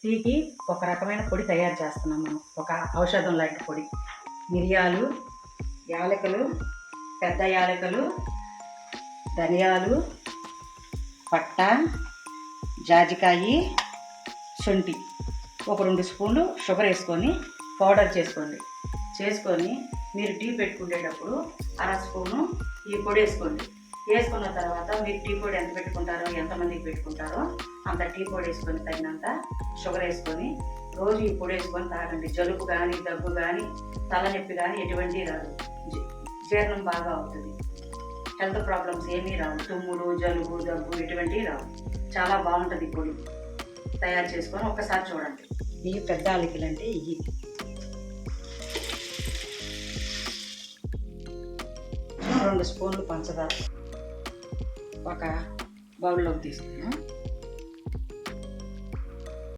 టీకి ఒక రకమైన పొడి తయారు చేస్తున్నాం మనం, ఒక ఔషధం లాంటి పొడి. మిరియాలు, యాలకులు, పెద్ద యాలకులు, ధనియాలు, పట్ట, జాజికాయి, శొంఠి, ఒక 2 స్పూన్లు షుగర్ వేసుకొని పౌడర్ చేసుకొని మీరు టీ పెట్టుకునేటప్పుడు 1/2 స్పూను ఈ పొడి వేసుకున్న తర్వాత మీరు టీ పొడి ఎంత పెట్టుకుంటారో, ఎంతమందికి పెట్టుకుంటారో అంత టీ పొడి వేసుకొని తగినంత షుగర్ వేసుకొని రోజు ఈ పొడి వేసుకొని తాగండి. జలుబు కానీ, దగ్గు కానీ, తలనొప్పి కానీ ఎటువంటి రాదు. జీర్ణం బాగా అవుతుంది. హెల్త్ ప్రాబ్లమ్స్ ఏమీ రావు. తుమ్ములు, జలుబు, దగ్గు ఎటువంటివి రావు. చాలా బాగుంటుంది పొడి. తయారు చేసుకొని ఒక్కసారి చూడండి. ఇవి పెద్ద యాలకులు అంటే ఇవి. రెండు స్పూన్లు పంచదార ఒక బౌల్లోకి తీసుకున్నాం.